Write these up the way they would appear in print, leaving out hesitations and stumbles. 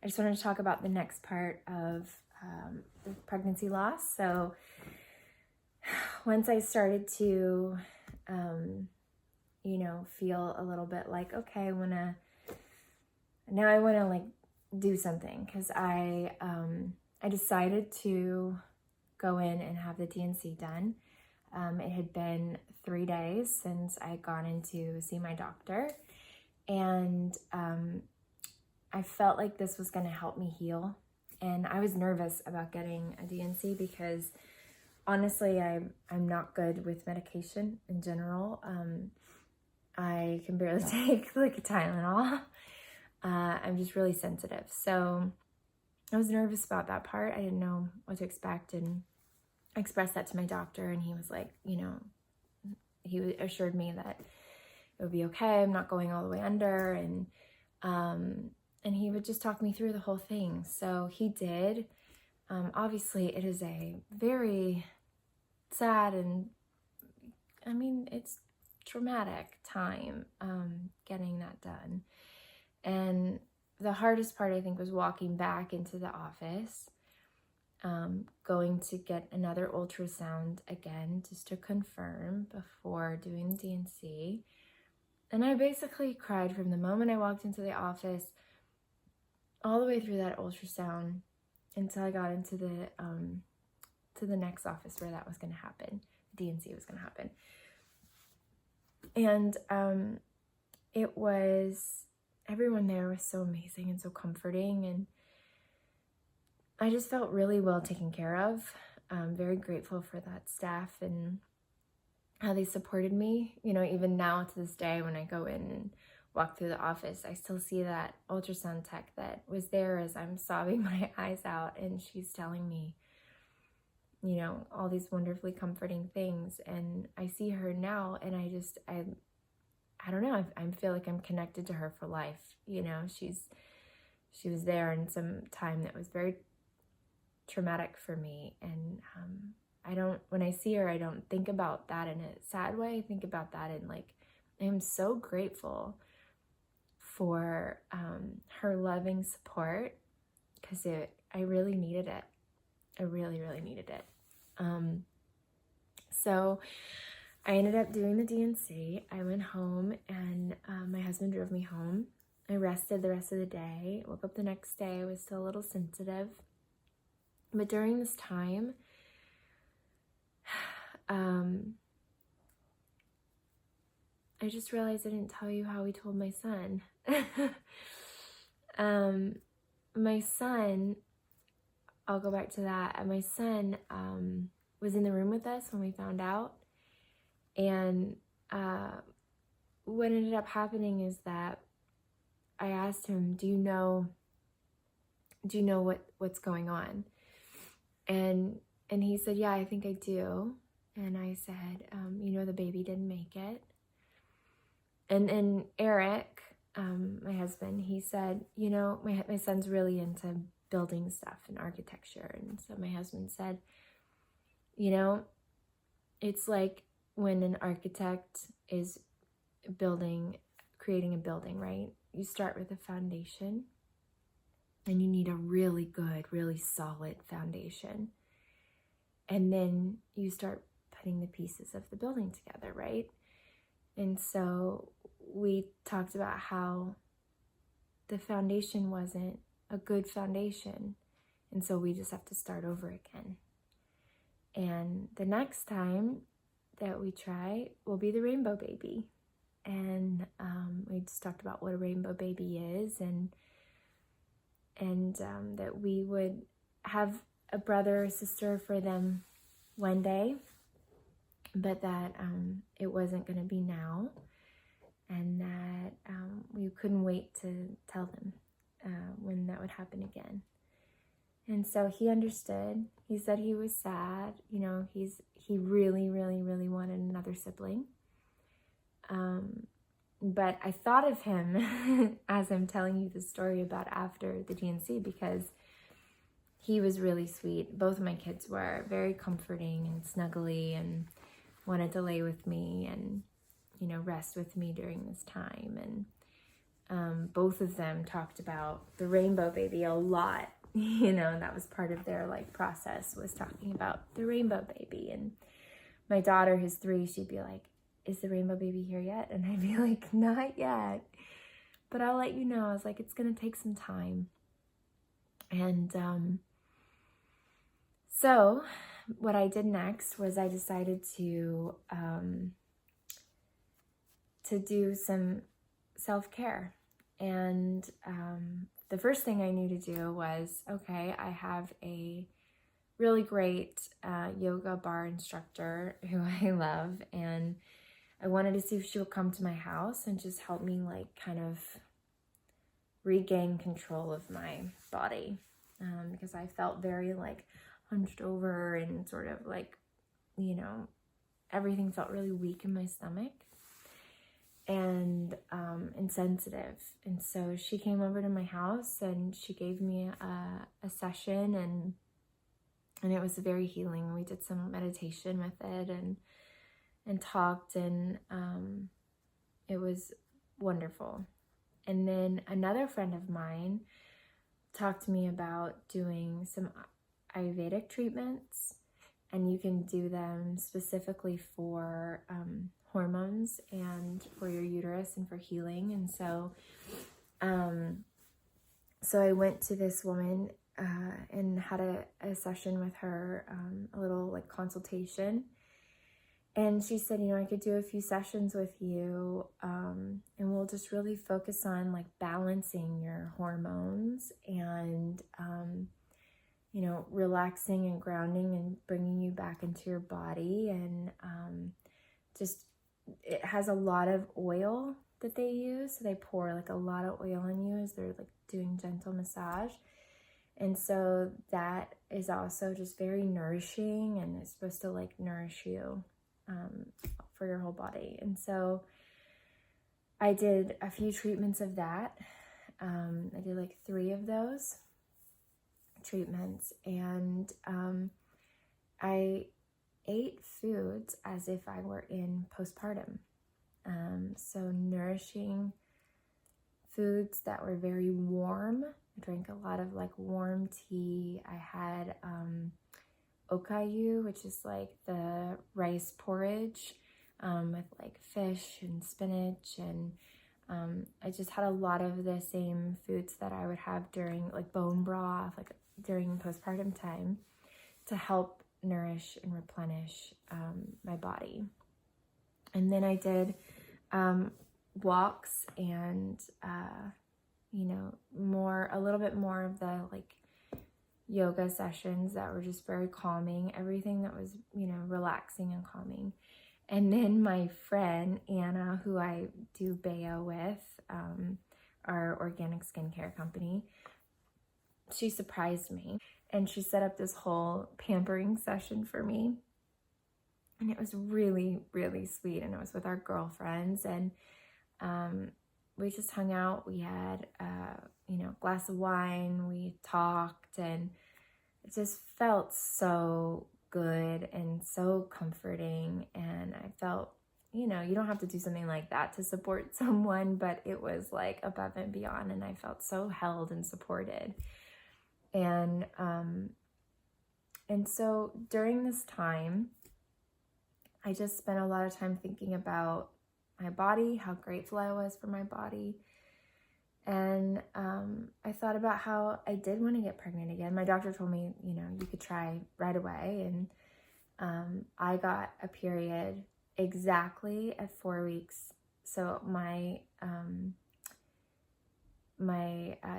I just wanted to talk about the next part of the pregnancy loss. So once I started to, feel a little bit like, okay, now I want to like do something, because I decided to go in and have the D&C done. It had been 3 days since I had gone in to see my doctor, and I felt like this was going to help me heal. And I was nervous about getting a D&C because honestly, I'm not good with medication in general. I can barely take like a Tylenol. I'm just really sensitive. So I was nervous about that part. I didn't know what to expect, and I expressed that to my doctor, and he was like, he assured me that it would be okay. I'm not going all the way under, and he would just talk me through the whole thing. So he did. Obviously, it is a very sad and, it's traumatic time getting that done. And the hardest part, I think, was walking back into the office, going to get another ultrasound again just to confirm before doing the D&C. And I basically cried from the moment I walked into the office all the way through that ultrasound until I got into the to the next office where that was going to happen. D&C was going to happen. And everyone there was so amazing and so comforting, and I just felt really well taken care of. I'm very grateful for that staff and how they supported me. Even now to this day, when I go in and walk through the office, I still see that ultrasound tech that was there as I'm sobbing my eyes out, and she's telling me, all these wonderfully comforting things. And I see her now, and I don't know, I feel like I'm connected to her for life. She was there in some time that was very traumatic for me, and when I see her, I don't think about that in a sad way. I think about that in like, I am so grateful for her loving support, because I really needed it. I really, really needed it. So I ended up doing the D&C. I went home, and my husband drove me home. I rested the rest of the day. Woke up the next day. I was still a little sensitive. But during this time, I just realized I didn't tell you how we told my son. My son, I'll go back to that. My son was in the room with us when we found out. And what ended up happening is that I asked him, do you know what's going on? And he said, yeah, I think I do. And I said, the baby didn't make it. And Eric, my husband, he said, my son's really into building stuff and architecture. And so my husband said, it's like when an architect is creating a building, right? You start with a foundation, and you need a really good, really solid foundation. And then you start putting the pieces of the building together, right? And so we talked about how the foundation wasn't a good foundation. And so we just have to start over again. And the next time that we try will be the rainbow baby. And we just talked about what a rainbow baby is, and that we would have a brother or sister for them one day, but that it wasn't going to be now, and that we couldn't wait to tell them when that would happen again. And so he understood. He said he was sad. He really, really, really wanted another sibling. But I thought of him as I'm telling you the story about after the D&C, because he was really sweet. Both of my kids were very comforting and snuggly, and wanted to lay with me and, rest with me during this time. both of them talked about the rainbow baby a lot, and that was part of their like process, was talking about the rainbow baby. And my daughter, who's 3, she'd be like, is the rainbow baby here yet? And I'd be like, not yet, but I'll let you know. I was like, it's gonna take some time. And so what I did next was I decided to do some self-care. And the first thing I knew to do was, okay, I have a really great yoga bar instructor who I love, and I wanted to see if she would come to my house and just help me like kind of regain control of my body, because I felt very like hunched over and sort of like, everything felt really weak in my stomach and insensitive. And so she came over to my house and she gave me a session, and it was very healing. We did some meditation with it and talked, and it was wonderful. And then another friend of mine talked to me about doing some Ayurvedic treatments, and you can do them specifically for hormones and for your uterus and for healing. And so I went to this woman and had a session with her, a little like consultation. And she said, I could do a few sessions with you, and we'll just really focus on like balancing your hormones and, relaxing and grounding and bringing you back into your body. And it has a lot of oil that they use. So they pour like a lot of oil on you as they're like doing gentle massage. And so that is also just very nourishing, and it's supposed to like nourish you for your whole body. And so I did a few treatments of that. I did like 3 of those treatments, and I ate foods as if I were in postpartum. So nourishing foods that were very warm. I drank a lot of like warm tea. I had okayu, which is like the rice porridge with like fish and spinach, and I just had a lot of the same foods that I would have during like bone broth, like during postpartum time, to help nourish and replenish my body. And then I did walks and a little bit more of the like yoga sessions that were just very calming, everything that was, relaxing and calming. And then my friend Anna, who I do Bayo with, our organic skincare company, she surprised me and she set up this whole pampering session for me. And it was really, really sweet. And it was with our girlfriends, and we just hung out. We had, a glass of wine. We talked, and it just felt so good and so comforting. And I felt, you don't have to do something like that to support someone, but it was like above and beyond. And I felt so held and supported. And so during this time, I just spent a lot of time thinking about my body, how grateful I was for my body. And I thought about how I did want to get pregnant again. My doctor told me, you could try right away. And I got a period exactly at 4 weeks. So my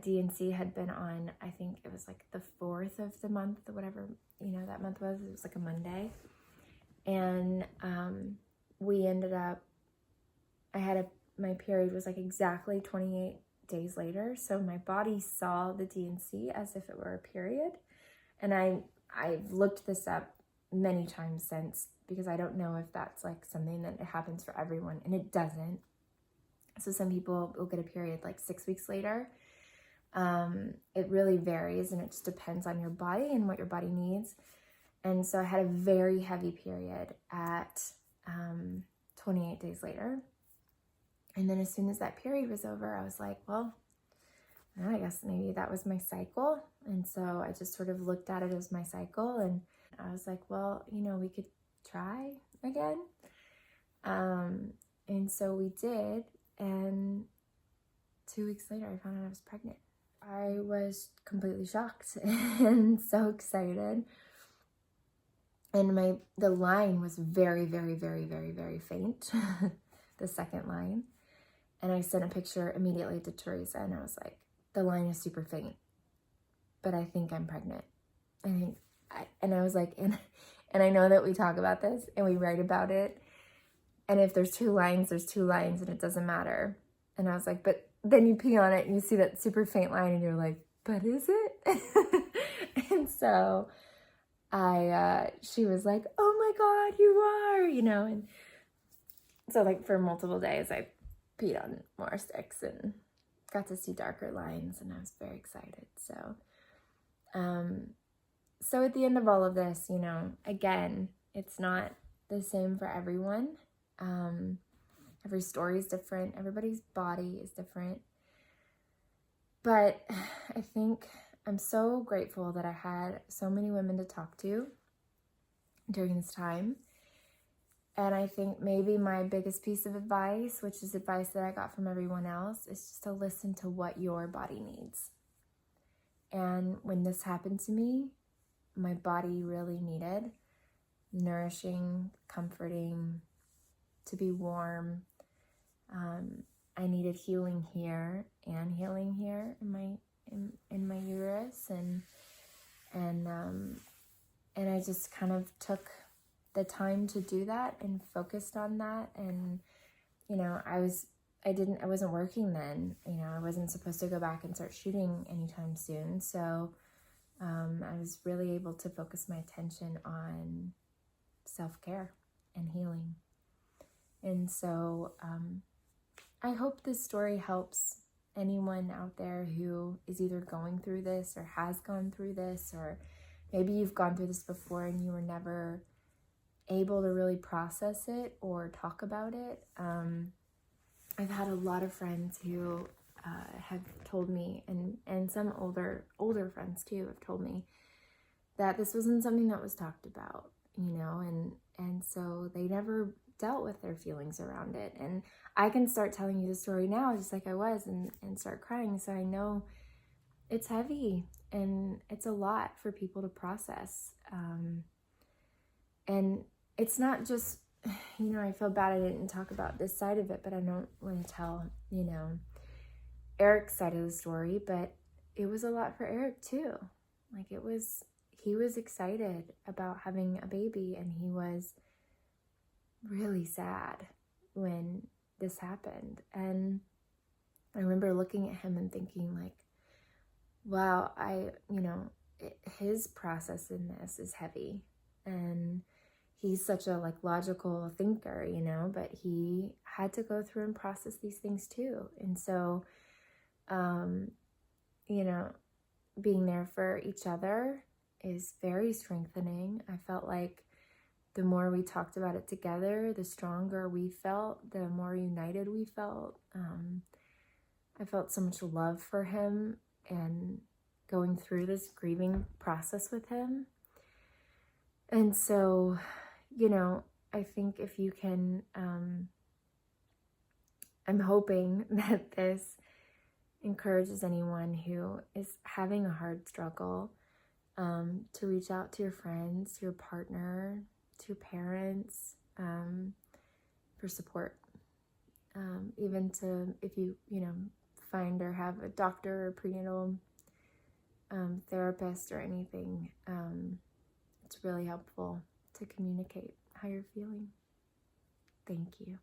D&C had been on, I think it was like the 4th of the month, whatever, that month was. It was like a Monday. And we ended up, my period was like exactly 28 days later. So my body saw the D&C as if it were a period. And I've looked this up many times since, because I don't know if that's like something that happens for everyone, and it doesn't. So some people will get a period like 6 weeks later. It really varies, and it just depends on your body and what your body needs. And so I had a very heavy period at 28 days later. And then as soon as that period was over, I was like, well, I guess maybe that was my cycle. And so I just sort of looked at it as my cycle. And I was like, well, we could try again. And so we did. And 2 weeks later, I found out I was pregnant. I was completely shocked and so excited. And the line was very, very, very, very, very faint, the second line. And I sent a picture immediately to Teresa, and I was like, the line is super faint, but I think I'm pregnant. And I was like, and I know that we talk about this and we write about it. And if there's 2 lines, there's 2 lines and it doesn't matter. And I was like, but then you pee on it and you see that super faint line and you're like, but is it? And so she was like, oh my God, you are, and so like for multiple days I peed on more sticks and got to see darker lines, and I was very excited. So, so at the end of all of this, again, it's not the same for everyone. Every story is different. Everybody's body is different. But I think I'm so grateful that I had so many women to talk to during this time. And I think maybe my biggest piece of advice, which is advice that I got from everyone else, is just to listen to what your body needs. And when this happened to me, my body really needed nourishing, comforting, to be warm. I needed healing here and healing here in my uterus, and I just kind of took the time to do that and focused on that. And I wasn't working then. I wasn't supposed to go back and start shooting anytime soon, so I was really able to focus my attention on self-care and healing. And so I hope this story helps anyone out there who is either going through this or has gone through this, or maybe you've gone through this before and you were never able to really process it or talk about it. I've had a lot of friends who have told me, and some older friends too have told me that this wasn't something that was talked about, and so they never dealt with their feelings around it. And I can start telling you the story now just like I was and start crying. So I know it's heavy and it's a lot for people to process. And it's not just, I feel bad I didn't talk about this side of it, but I don't want to tell, Eric's side of the story, but it was a lot for Eric too. Like he was excited about having a baby, and he was really sad when this happened. And I remember looking at him and thinking like, wow, his process in this is heavy, and he's such a logical thinker, but he had to go through and process these things too. And so, being there for each other is very strengthening. I felt like the more we talked about it together, the stronger we felt, the more united we felt. I felt so much love for him and going through this grieving process with him. And so, I think if you can, I'm hoping that this encourages anyone who is having a hard struggle to reach out to your friends, to your partner, to your parents, for support. Even to, if you, find or have a doctor or prenatal therapist or anything, it's really helpful to communicate how you're feeling. Thank you.